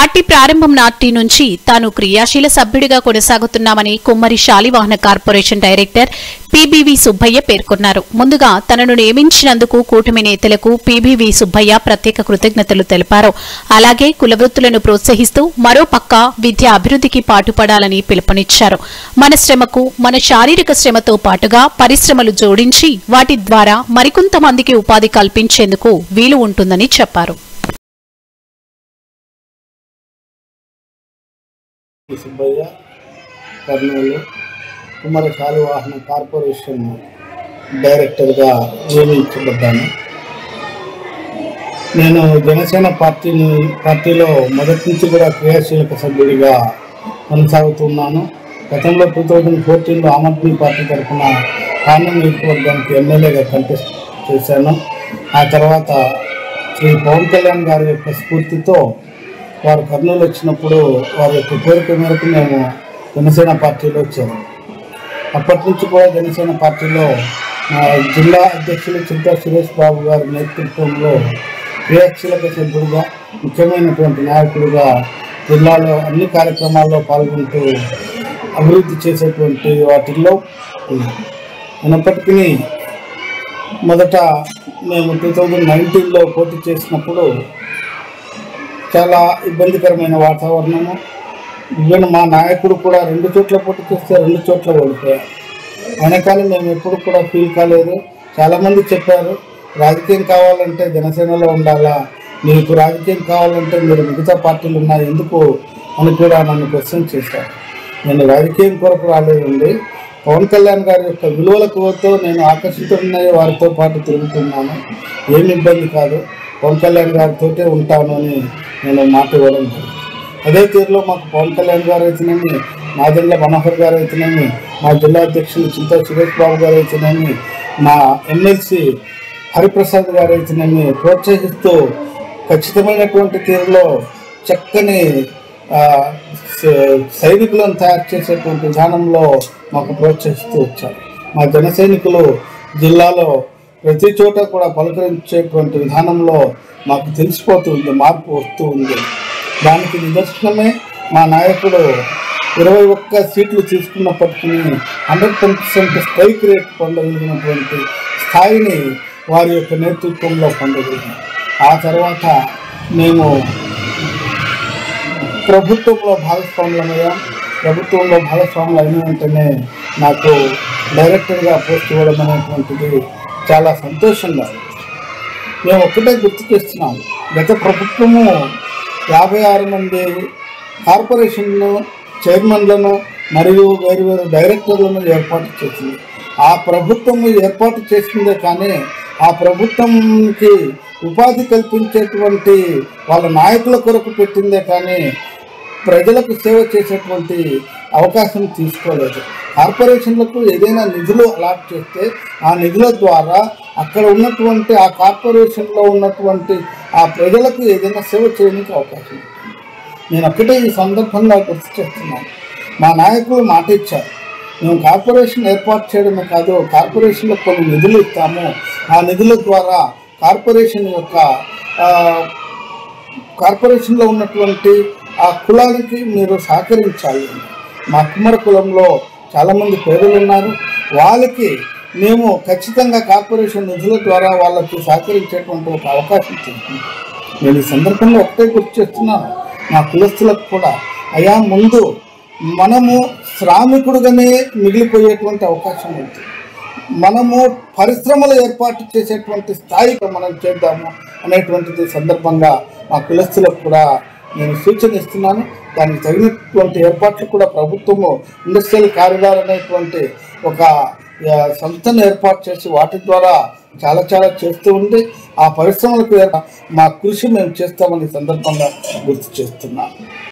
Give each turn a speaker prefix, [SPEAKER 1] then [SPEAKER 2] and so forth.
[SPEAKER 1] Party ప్రారంభం నాటి నుంచి తాను క్రియాశీల సభ్యుడిగా కొనసాగుతున్నామని కుమ్మరి శాలివాహన కార్పొరేషన్ డైరెక్టర్ పీబీవీ సుబ్బయ్య పేర్కొన్నారు. ముందుగా తనను నియమించినందుకు కూటమి నేతలకు పీబీవీ సుబ్బయ్య ప్రత్యేక కృతజ్ఞతలు తెలిపారు. అలాగే కులవృత్తులను ప్రోత్సహిస్తూ మరోపక్క విద్య అభివృద్ధికి పాటుపడాలని పిలుపునిచ్చారు. మన శ్రమకు మన శారీరక శ్రమతో పాటుగా పరిశ్రమలు జోడించి వాటి ద్వారా మరికొంతమందికి ఉపాధి కల్పించేందుకు వీలు ఉంటుందని చెప్పారు.
[SPEAKER 2] సుబ్బయ్య కర్నూలు కుమ్మరి శాలివాహన కార్పొరేషన్ డైరెక్టర్గా నియమించబడ్డాను. నేను జనసేన పార్టీలో మొదటి నుంచి కూడా క్రియాశీలక సభ్యుడిగా కొనసాగుతున్నాను. గతంలో 2014లో ఆమ్ ఆద్మీ పార్టీ తరఫున కానూరు నియోజకవర్గానికి ఎమ్మెల్యేగా కంటెస్ట్ చేశాను. ఆ తర్వాత శ్రీ పవన్ కళ్యాణ్ గారి యొక్క స్ఫూర్తితో వారు కర్నూలు వచ్చినప్పుడు వారి యొక్క కోరిక మేరకు మేము జనసేన పార్టీలో వచ్చాము. అప్పటి నుంచి కూడా జనసేన పార్టీలో జిల్లా అధ్యక్షులు చింతా సురేష్ బాబు గారి నేతృత్వంలో క్రియాశీలక సభ్యుడిగా ముఖ్యమైనటువంటి నాయకుడిగా జిల్లాలో అన్ని కార్యక్రమాల్లో పాల్గొంటూ అభివృద్ధి చేసేటువంటి వాటిల్లో ఉన్నాం. అయినప్పటికీ మొదట మేము 2019లో పోటీ చేసినప్పుడు చాలా ఇబ్బందికరమైన వాతావరణము. ఈవెన్ మా నాయకుడు కూడా 2 చోట్ల పోటీ చేస్తే 2 చోట్ల ఓడిపోయారు. అయినా కానీ మేము ఎప్పుడు కూడా ఫీల్ కాలేదు. చాలామంది చెప్పారు, రాజకీయం కావాలంటే జనసేనలో ఉండాలా, మీకు రాజకీయం కావాలంటే మీరు మిగతా పార్టీలు ఉన్నాయి ఎందుకు అని కూడా నన్ను క్వశ్చన్ చేశారు. నేను రాజకీయం కొరకు రాలేదండి. పవన్ కళ్యాణ్ గారి యొక్క విలువలతో నేను ఆకర్షితున్నయ్యే వారితో పాటు తిరుగుతున్నాను. ఏమి ఇబ్బంది కాదు, పవన్ కళ్యాణ్ గారితోటే ఉంటాను అని నేను మాట ఇవ్వడం జరిగింది. అదే తీరులో మాకు పవన్ కళ్యాణ్ గారు అయితేనేమి, నాదెండ్ల మనోహర్ గారు అయితేనేమి, మా జిల్లా అధ్యక్షులు చింతా సురేష్ బాబు గారు అయితేనేమి, మా ఎమ్మెల్సీ హరిప్రసాద్ గారు అయితేనేమి ప్రోత్సహిస్తూ ఖచ్చితమైనటువంటి తీరులో చక్కని సైనికులను తయారు చేసేటువంటి విధానంలో మాకు ప్రోత్సహిస్తూ వచ్చారు. మా జన సైనికులు జిల్లాలో ప్రతి చోట కూడా పలకరించేటువంటి విధానంలో మాకు తెలిసిపోతుంది, మార్పు వస్తూ ఉంది. దానికి నిదర్శనమే మా నాయకుడు 21 సీట్లు తీసుకున్నప్పటికీ 100% స్ట్రైక్ రేట్ పొందగలిగినటువంటి స్థాయిని వారి యొక్క నేతృత్వంలో పొందగలిగాం. ఆ తర్వాత మేము ప్రభుత్వంలో భాగస్వాములు అయిన వెంటనే నాకు డైరెక్టర్గా పోస్ట్ ఇవ్వడం అనేటువంటిది చాలా సంతోషంగా. మేము ఒక్కటే గుర్తు చేస్తున్నాము, గత ప్రభుత్వము 56 మంది కార్పొరేషన్లు చైర్మన్లను మరియు వేరు డైరెక్టర్లను ఏర్పాటు చేసింది. ఆ ప్రభుత్వము ఏర్పాటు చేసిందే కానీ ఆ ప్రభుత్వంకి ఉపాధి కల్పించేటువంటి వాళ్ళ నాయకుల కొరకు పెట్టిందే కానీ ప్రజలకు సేవ చేసేటువంటి అవకాశం తీసుకోలేదు. కార్పొరేషన్లకు ఏదైనా నిధులు అలాట్ చేస్తే ఆ నిధుల ద్వారా అక్కడ ఉన్నటువంటి ఆ కార్పొరేషన్లో ఉన్నటువంటి ఆ ప్రజలకు ఏదైనా సేవ చేయడానికి అవకాశం ఉంటుంది. నేను ఒక్కటే ఈ సందర్భంగా గుర్తు చేస్తున్నాను, మా నాయకులు మాట ఇచ్చారు, మేము కార్పొరేషన్ ఏర్పాటు చేయడమే కాదు, కార్పొరేషన్లకు కొన్ని నిధులు ఇస్తాము, ఆ నిధుల ద్వారా కార్పొరేషన్లో ఉన్నటువంటి ఆ కులానికి మీరు సహకరించాలి. మా కుమ్మర కులంలో చాలామంది పేదలు ఉన్నారు, వాళ్ళకి మేము ఖచ్చితంగా కార్పొరేషన్ నిధుల ద్వారా వాళ్ళకి సహకరించేటువంటి ఒక అవకాశం తీసుకుంటాం. నేను ఈ సందర్భంగా ఒకటే గుర్తు చేస్తున్నాను, మా కులస్తులకు కూడా అయా ముందు మనము శ్రామికుడుగానే మిగిలిపోయేటువంటి అవకాశం ఉంది. మనము పరిశ్రమలు ఏర్పాటు చేసేటువంటి స్థాయికి మనం చేద్దాము అనేటువంటిది సందర్భంగా మా కులస్తులకు కూడా నేను సూచన ఇస్తున్నాను. దానికి తగినటువంటి ఏర్పాట్లు కూడా ప్రభుత్వము ఇండస్ట్రియల్ కారిడార్ అనేటువంటి ఒక సంస్థను ఏర్పాటు చేసి వాటి ద్వారా చాలా చేస్తూ ఉంది. ఆ పరిశ్రమలకు మా కృషి మేము చేస్తామని సందర్భంగా గుర్తు చేస్తున్నాను.